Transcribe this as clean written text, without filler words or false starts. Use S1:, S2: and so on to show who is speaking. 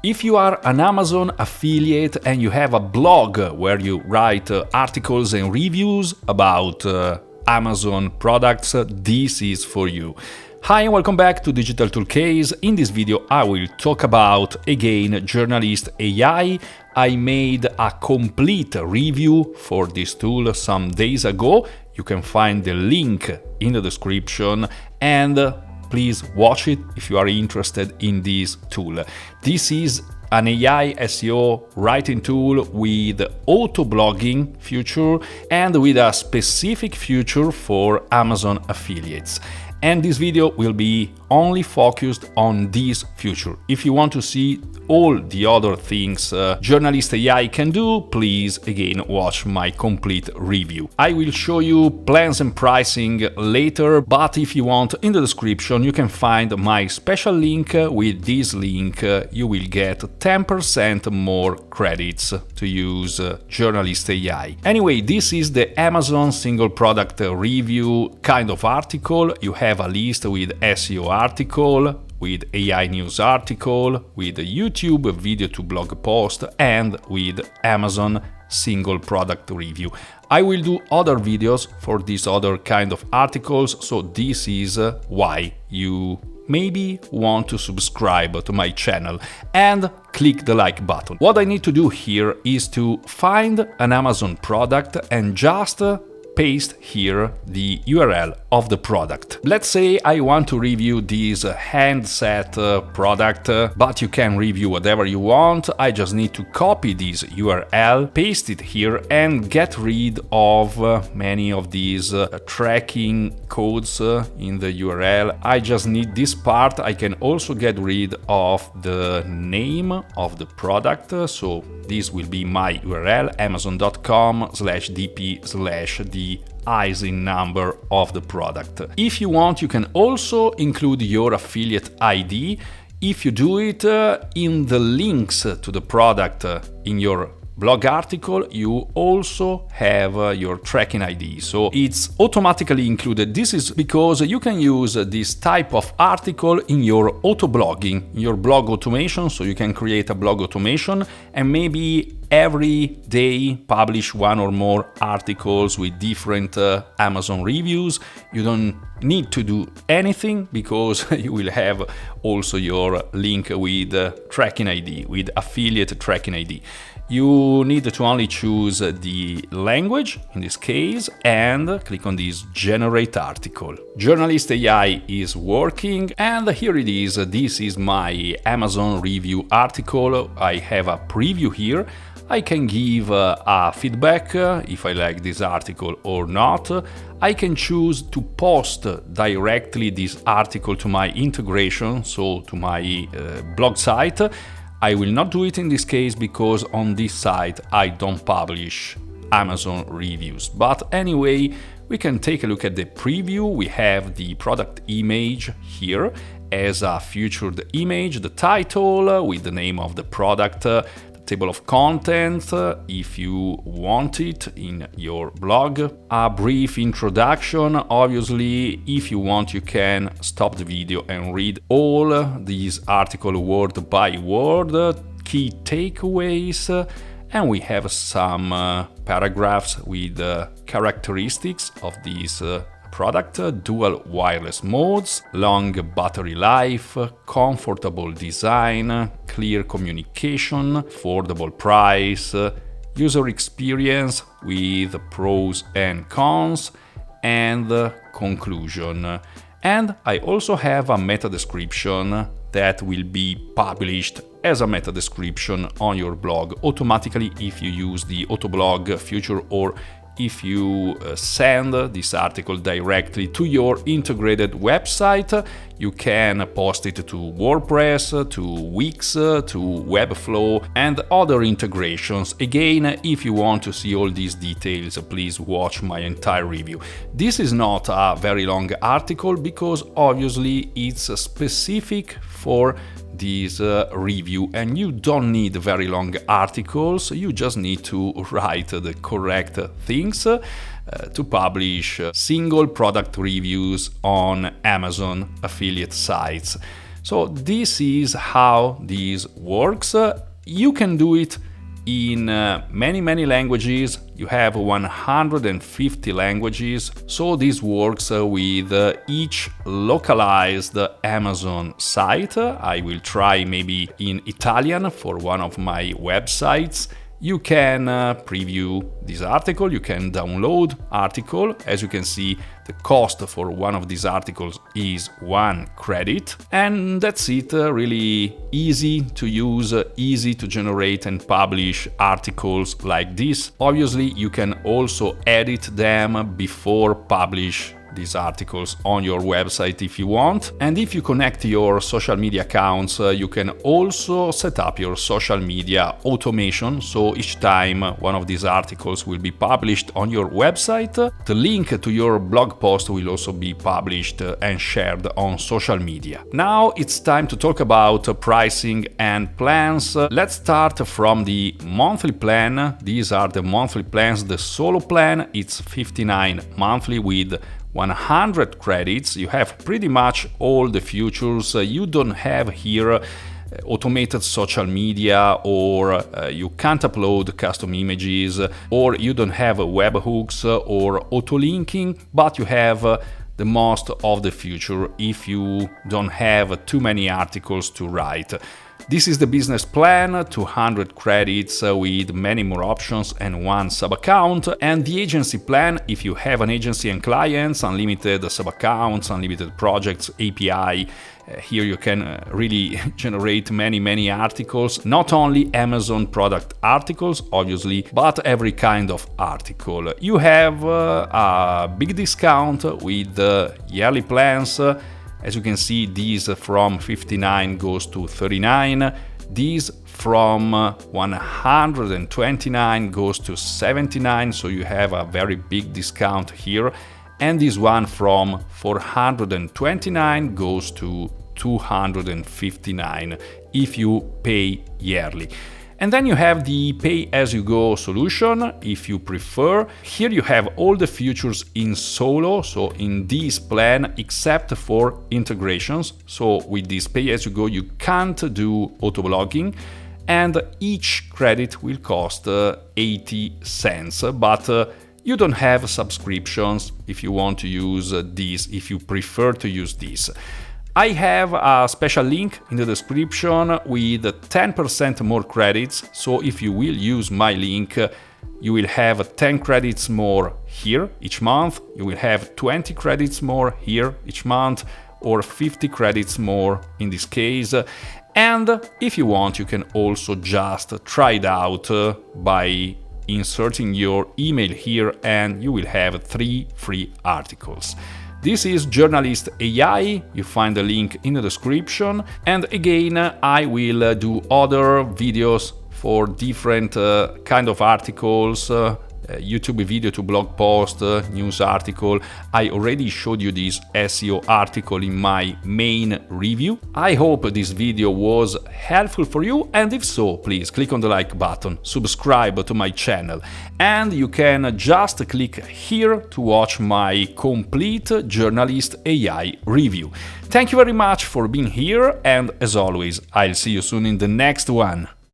S1: If you are an Amazon affiliate and you have a blog where you write articles and reviews about Amazon products, this is for you. Hi and welcome back to Digital Toolcase. In this video I will talk about, again, Journalist AI. I made a complete review for this tool some days ago. You can find the link in the description and please watch it if you are interested in this tool. This is an AI SEO writing tool with auto-blogging feature and with a specific feature for Amazon affiliates. And this video will be only focused on this feature. If you want to see all the other things Journalist AI can do, please again watch my complete review. I will show you plans and pricing later, but if you want, in the description you can find my special link. With this link you will get 10% more credits to use Journalist AI. Anyway, this is the Amazon single product review kind of article. You have a list with SEO article, with AI news article, with a YouTube video to blog post, and with Amazon single product review. I will do other videos for these other kind of articles, so this is why you maybe want to subscribe to my channel and click the like button. What I need to do here is to find an Amazon product and just paste here the URL of the product. Let's say I want to review this handset product, but you can review whatever you want. I just need to copy this URL, paste it here, and get rid of many of these tracking codes in the URL. I just need this part. I can also get rid of the name of the product. So this will be my URL, amazon.com/dp/the ISIN number of the product. If you want, you can also include your affiliate ID. If you do it in the links to the product in your blog article, you also have your tracking ID, so it's automatically included. This is because you can use this type of article in your auto-blogging, in your blog automation, so you can create a blog automation and maybe every day publish one or more articles with different Amazon reviews. You don't need to do anything because you will have also your link with tracking ID, with affiliate tracking ID. You need to only choose the language, in this case, and click on this Generate Article. Journalist AI is working, and here it is. This is my Amazon review article. I have a preview here. I can give a feedback if I like this article or not. I can choose to post directly this article to my integration, so to my blog site. I will not do it in this case because on this site I don't publish Amazon reviews. But anyway, we can take a look at the preview. We have the product image here as a featured image, the title with the name of the product, table of content if you want it in your blog, a brief introduction. Obviously, if you want, you can stop the video and read all these article word by word, key takeaways, and we have some paragraphs with characteristics of this product, dual wireless modes, long battery life, comfortable design, clear communication, affordable price, user experience with pros and cons, and conclusion. And I also have a meta description that will be published as a meta description on your blog automatically if you use the AUTOBLOG feature or if you send this article directly to your integrated website. You can post it to WordPress, to Wix, to Webflow, and other integrations. Again, if you want to see all these details, please watch my entire review. This is not a very long article because obviously it's specific for this review, and you don't need very long articles. You just need to write the correct things to publish single product reviews on Amazon affiliate sites. So this is how this works. You can do it in many languages. You have 150 languages, so this works with each localized Amazon site. I will try maybe in Italian for one of my websites. You can preview this article, you can download article. As you can see, the cost for one of these articles is 1 credit. And that's it, really easy to use, easy to generate and publish articles like this. Obviously, you can also edit them before publish these articles on your website if you want. And if you connect your social media accounts, you can also set up your social media automation. So each time one of these articles will be published on your website, the link to your blog post will also be published and shared on social media. Now it's time to talk about pricing and plans. Let's start from the monthly plan. These are the monthly plans. The solo plan, it's 59 monthly with 100 credits. You have pretty much all the features. You don't have here automated social media, or you can't upload custom images, or you don't have webhooks or auto linking, but you have the most of the feature if you don't have too many articles to write. This is the business plan, 200 credits with many more options and 1 sub-account. And the agency plan, if you have an agency and clients, unlimited sub-accounts, unlimited projects, API, here you can really generate many articles, not only Amazon product articles, obviously, but every kind of article. You have a big discount with the yearly plans. As you can see, these from 59 goes to 39. These from 129 goes to 79, so you have a very big discount here. And this one from 429 goes to 259 if you pay yearly. And then you have the pay-as-you-go solution, if you prefer. Here you have all the features in solo, so in this plan, except for integrations. So with this pay-as-you-go, you can't do autoblogging, and each credit will cost 80 cents. But you don't have subscriptions if you want to use this, if you prefer to use this. I have a special link in the description with 10% more credits, so if you will use my link, you will have 10 credits more here each month, you will have 20 credits more here each month, or 50 credits more in this case. And if you want, you can also just try it out by inserting your email here, and you will have 3 free articles. This is Journalist AI, you find the link in the description, and again I will do other videos for different kind of articles, YouTube video to blog post, news article. I already showed you this SEO article in my main review. I hope this video was helpful for you, and if so, please click on the like button, subscribe to my channel, and you can just click here to watch my complete Journalist AI review. Thank you very much for being here, and as always, I'll see you soon in the next one.